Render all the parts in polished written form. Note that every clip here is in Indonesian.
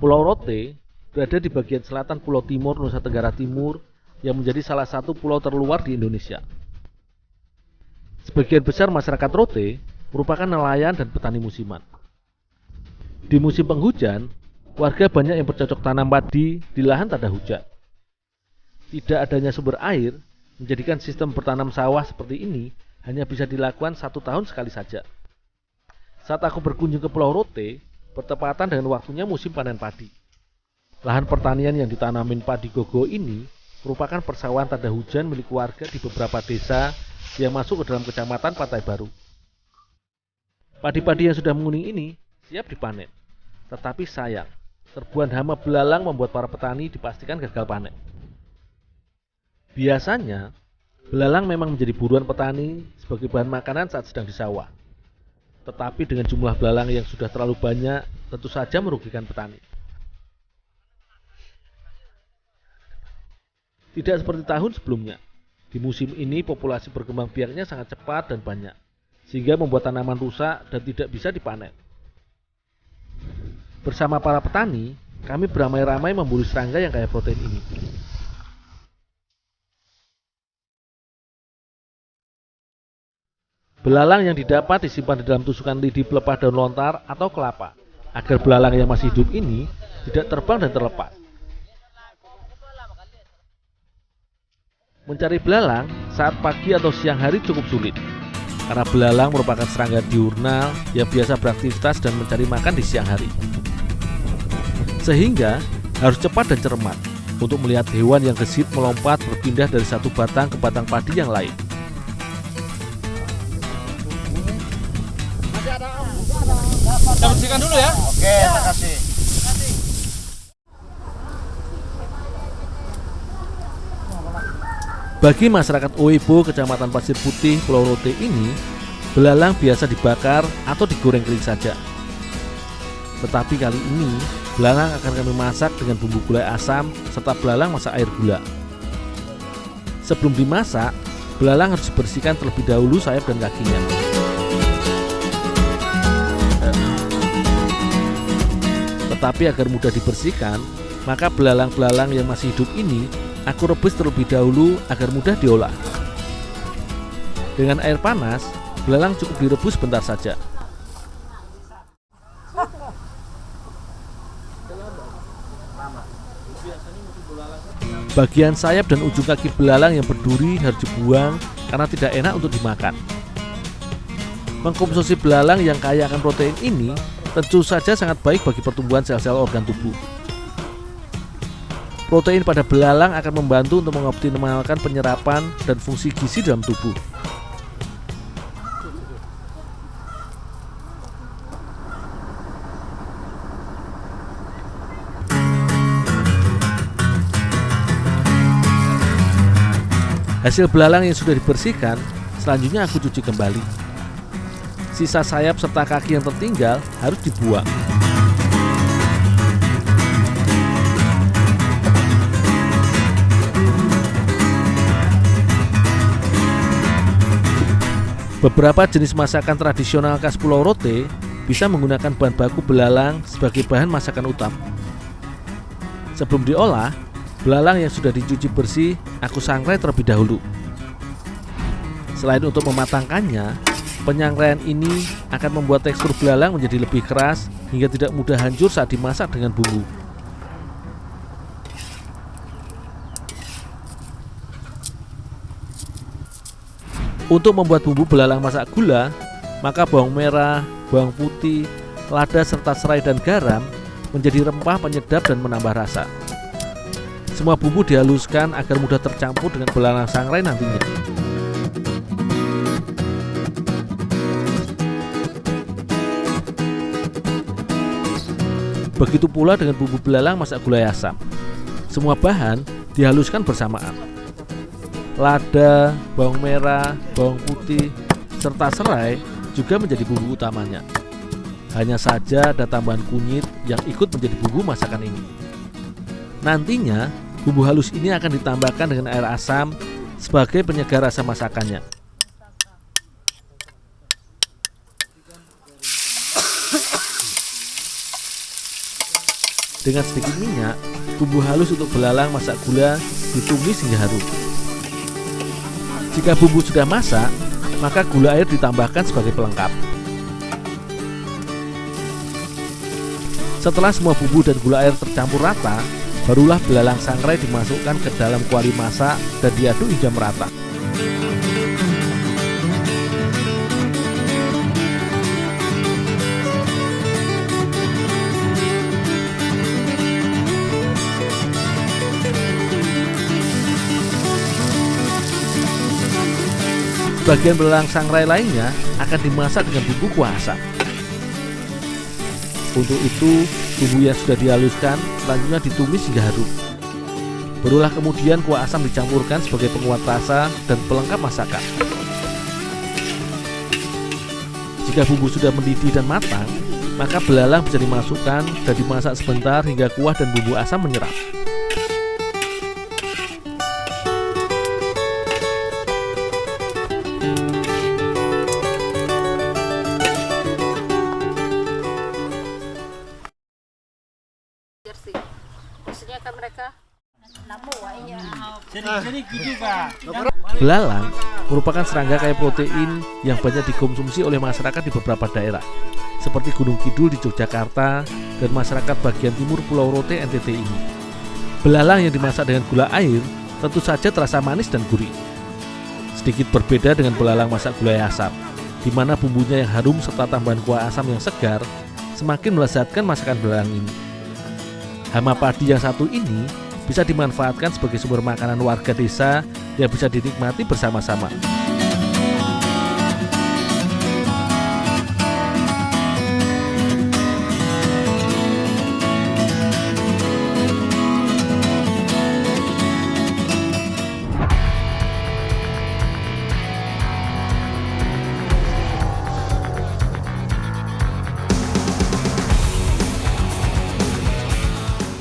Pulau Rote berada di bagian selatan Pulau Timur Nusa Tenggara Timur yang menjadi salah satu pulau terluar di Indonesia. Sebagian besar masyarakat Rote merupakan nelayan dan petani musiman. Di musim penghujan, warga banyak yang bercocok tanam padi di lahan tak ada hujan. Tidak adanya sumber air menjadikan sistem bertanam sawah seperti ini hanya bisa dilakukan 1 tahun sekali saja. Saat aku berkunjung ke Pulau Rote, bertepatan dengan waktunya musim panen padi. Lahan pertanian yang ditanamin padi gogo ini merupakan persawahan tanda hujan milik warga di beberapa desa yang masuk ke dalam kecamatan Pantai Baru. Padi-padi yang sudah menguning ini siap dipanen, tetapi sayang, serbuan hama belalang membuat para petani dipastikan gagal panen. Biasanya, belalang memang menjadi buruan petani sebagai bahan makanan saat sedang di sawah. Tetapi dengan jumlah belalang yang sudah terlalu banyak, tentu saja merugikan petani. Tidak seperti tahun sebelumnya. Di musim ini populasi berkembang biaknya sangat cepat dan banyak, sehingga membuat tanaman rusak dan tidak bisa dipanen. Bersama para petani, kami beramai-ramai memburu serangga yang kaya protein ini. Belalang yang didapat disimpan di dalam tusukan lidi pelepah daun lontar atau kelapa, agar belalang yang masih hidup ini tidak terbang dan terlepas. Mencari belalang saat pagi atau siang hari cukup sulit, karena belalang merupakan serangga diurnal yang biasa beraktivitas dan mencari makan di siang hari. Sehingga harus cepat dan cermat untuk melihat hewan yang gesit melompat berpindah dari satu batang ke batang padi yang lain. Kita bersihkan dulu ya. Oke, makasih. Bagi masyarakat Oebo, Kecamatan Pasir Putih, Pulau Rote ini, belalang biasa dibakar atau digoreng kering saja. Tetapi kali ini, belalang akan kami masak dengan bumbu gulai asam serta belalang masak air gula. Sebelum dimasak, belalang harus dibersihkan terlebih dahulu sayap dan kakinya. Tetapi agar mudah dibersihkan, maka belalang-belalang yang masih hidup ini aku rebus terlebih dahulu agar mudah diolah. Dengan air panas, belalang cukup direbus bentar saja. Bagian sayap dan ujung kaki belalang yang berduri harus dibuang karena tidak enak untuk dimakan. Mengkonsumsi belalang yang kaya akan protein ini tentu saja sangat baik bagi pertumbuhan sel-sel organ tubuh. Protein pada belalang akan membantu untuk mengoptimalkan penyerapan dan fungsi gizi dalam tubuh. Hasil belalang yang sudah dibersihkan, selanjutnya aku cuci kembali. Sisa sayap serta kaki yang tertinggal harus dibuang. Beberapa jenis masakan tradisional khas Pulau Rote bisa menggunakan bahan baku belalang sebagai bahan masakan utama. Sebelum diolah, belalang yang sudah dicuci bersih aku sangrai terlebih dahulu. Selain untuk mematangkannya, penyangraian ini akan membuat tekstur belalang menjadi lebih keras hingga tidak mudah hancur saat dimasak dengan bumbu. Untuk membuat bumbu belalang masak gula, maka bawang merah, bawang putih, lada serta serai dan garam menjadi rempah penyedap dan menambah rasa. Semua bumbu dihaluskan agar mudah tercampur dengan belalang sangrai nantinya. Begitu pula dengan bumbu belalang masak gulai asam. Semua bahan dihaluskan bersamaan. Lada, bawang merah, bawang putih, serta serai juga menjadi bumbu utamanya. Hanya saja ada tambahan kunyit yang ikut menjadi bumbu masakan ini. Nantinya, bumbu halus ini akan ditambahkan dengan air asam sebagai penyegar rasa masakannya. Dengan sedikit minyak, bumbu halus untuk belalang masak gula ditumis hingga harum. Jika bumbu sudah masak, maka gula air ditambahkan sebagai pelengkap. Setelah semua bumbu dan gula air tercampur rata, barulah belalang sangrai dimasukkan ke dalam kuali masak dan diaduk hingga merata. Bagian belalang sangrai lainnya akan dimasak dengan bumbu kuah asam. Untuk itu, bumbu yang sudah dihaluskan selanjutnya ditumis hingga harum. Barulah kemudian kuah asam dicampurkan sebagai penguat rasa dan pelengkap masakan. Jika bumbu sudah mendidih dan matang, maka belalang bisa dimasukkan dan dimasak sebentar hingga kuah dan bumbu asam menyerap. Maksudnya kan mereka Jadi gitu Pak. Belalang merupakan serangga kaya protein yang banyak dikonsumsi oleh masyarakat di beberapa daerah, seperti Gunung Kidul di Yogyakarta dan masyarakat bagian timur Pulau Rote NTT ini. Belalang yang dimasak dengan gula air tentu saja terasa manis dan gurih. Sedikit berbeda dengan belalang masak gulai asam, di mana bumbunya yang harum serta tambahan kuah asam yang segar semakin melezatkan masakan belalang ini. Hama padi yang satu ini bisa dimanfaatkan sebagai sumber makanan warga desa yang bisa dinikmati bersama-sama.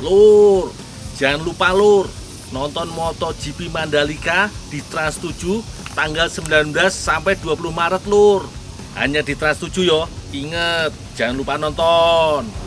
Lur, jangan lupa lur, nonton MotoGP Mandalika di Trans 7 tanggal 19 sampai 20 Maret lur. Hanya di Trans 7 yo. Ingat, jangan lupa nonton.